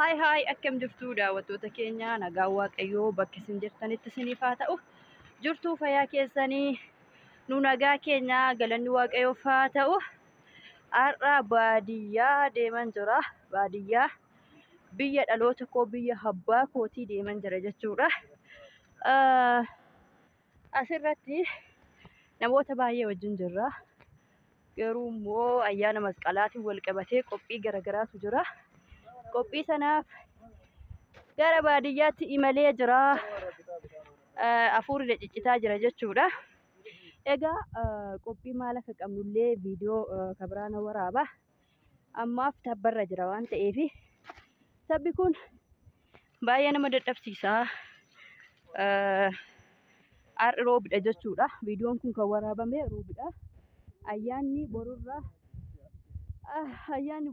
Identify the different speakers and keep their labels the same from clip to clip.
Speaker 1: Hai akkam jirtu daawwattoota keenya nagaa waaqayyoo bakka isin jirtanitti isiniif haa ta'u. Jirtuu fayyaa keessanii nu nagaa keenya galanni waaqayyoof haa ta'u. Har'a baadiyyaa deeman jira. Baadiyyaa biyya dhaloota koo biyya abbaa kootii deeman jira jechuudha. Asirratti namoota baay'ee wajjin jirra. Garuu immoo ayyaana masqalaatiin wal qabatee qophii garaagaraatu jira. Qophii sanaaf gara baadiyyaatti imalee jira. Afuurri ciccitaa jira jechuudha. Egaa qophii maal akka qabnullee viidiyoo kabiraana waraaba. Ammaaf tabbarra jira waan ta'eef tabbi kun baay'ee nama dadhabsiisa. Har'a roobidha jechuudha. Viidiyoon kun kan waraabame roobidha. Ayyaanni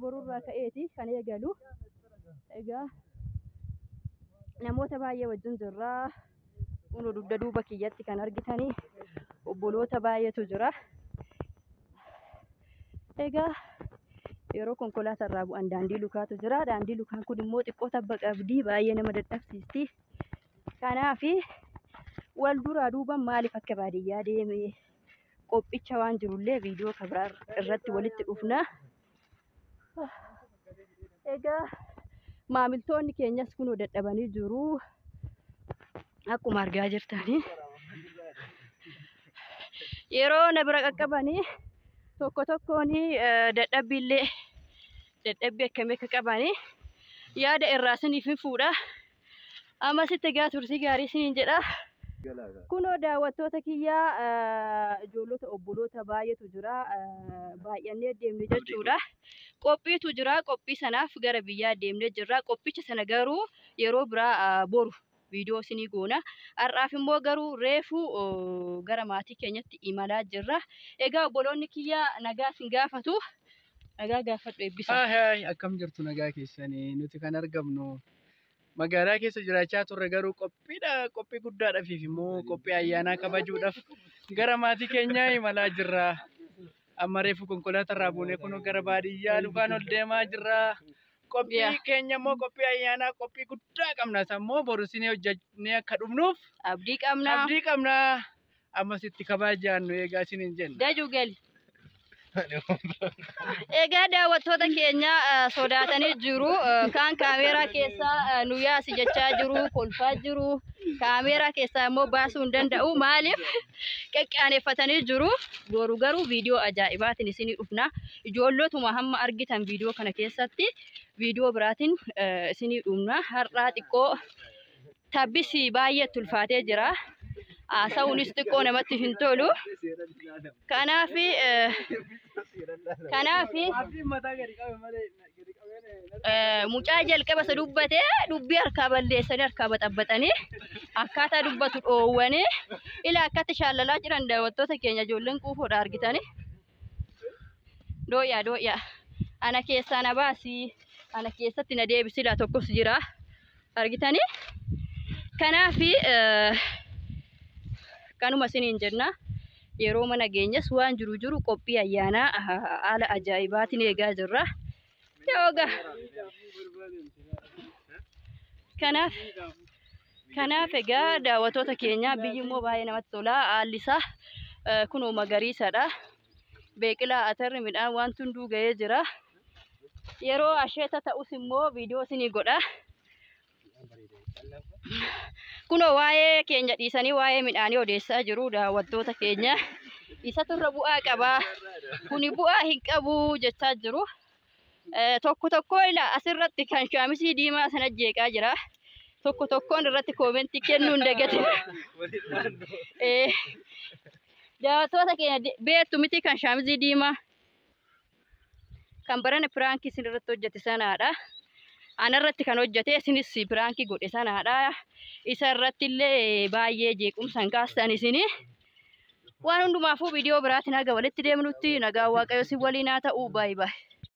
Speaker 1: borurraa ka'eeti kan eegalu. Egaa namoota baay'ee wajjin jirra. Kun dugda duuba kiyyatti kan argitanii obboloota baay'eetu jira. Egaa yeroo konkolaataa irraa bu'an daandii lukaatu jira. Daandii lukaan kun immoo xiqqoo tabba qabdi, baay'ee nama dadhabsiisti. Kanaaf wal duraa duuba maaliif akka baadiyyaa deeme qophicha waan jirullee viidiyoo kabiraa irratti walitti dhufna. Egaa maamiltoonni keenyas kun dadhabanii jiru. Akkuma argaa jirtanii yeroo na bira qaqqabanii tokkoon dadhabbii akkamii akka qabanii yaada irraa isiniif fuudha. Amma sitti egaa tursii gaarii isiniin jedha. Kunoo daawwattoota kiyyaa ijoollota obboloota baay'eetu jira. Baay'annee deemne jechuudha. Qophiitu jira. Qophii sanaaf gara biyyaa deemnee jirra. Qophicha sana garuu yeroo biraa boru viidiyoo isinii goona. Har'aaf immoo garuu reefu gara maatii keenyatti imalaa jirra. Egaa obboloonni kiyyaa nagaa isin gaafatu. Nagaa gaafadhu eebbisa.
Speaker 2: Akkam jirtu nagaa keessanii? Nuti kan argamnu magaalaa keessa jiraachaa turre garuu qophii guddaadhaaf immoo qophii ayyaanaa kabajuudhaaf gara maatii keenyaa imalaa jirra. Amma reefu konkolaataa irraa buunee kun gara baadiyyaa lukaan ol deemaa jirra. Qophii keenya immoo qophii ayyaanaa qophii guddaa qabna. Sammoo boru isin hojjennee akka dhufnuuf
Speaker 1: abdii qabna.
Speaker 2: Amma sitti kabajaan nu eegaa isiniin jenna.
Speaker 1: Dajuu gali. Egaa daawwattoota keenya sodaatanii jiru. Kaan kaameeraa keessaa nu yaasi jechaa jiru, kolfaa jiru. Kaameeraa keessaa immoo baasuu hin danda'u. Maaliif qaqqaaneeffatanii jiru. Garuu viidiyoo ajaa'ibaatiin isinii dhufna. Ijoollotuma hamma argitan viidiyoo kana keessatti viidiyoo biraatiin isinii dhufna. Har'aa xiqqoo tabbis baay'ee ulfaatee jira. Haasa'uunis xiqqoo namatti hin tolu. Kanaaf mucaa jalqaba isa dubbate dubbii harkaa balleessanii harkaa baxabbaxanii akkaataa dubbatu dhoowwanii ila akkatti shaallalaa jiran daawwattoota keenya ijoolleen quufoodha argitanii. Dooyyaa ana keessaa na baasii, ana keessatti na deebisilaa tokkos jira argitanii. Kanaaf kanuma isiniin jenna. Yeroo mana geenyas waan jiru qophii ayyaanaa haala ajaa'ibaatiin eegaa jirra. Kanaaf egaa daawwattoota keenya biyyi immoo baay'ee namatti tola. Haalli isaa kunoo magariisadha. Beeqilaa atarri midhaan waan hunduu ga'ee jira. Yeroo asheeta ta'us immoo viidiyoo isinii godha. Kunoo waa'ee keenya dhiisanii waa'ee midhaanii odeessaa jiru daawwattoota keenya. Isatu irra bu'aa qaba. Kuni bu'aa hin qabu jechaa jiru. Tokko ila asirratti kan shaamisii diimaa sana jeeqaa jira. Tokkoon irratti koomentii kennuu hin dagatin. Daawwattoota keenya beektu miti kan shaamisii diimaa. Kan barana piraankii isin irratti hojjete sanaadha. Ana irratti kan hojjete isinis piraankii godhe sanaadha. Isa irratti illee baay'ee jeequmsan kaastan isini. Waan hundumaafuu viidiyoo biraatiin haga walitti deemnutti nagaa waaqayyo si waliin haa ta'u. Baay'ee.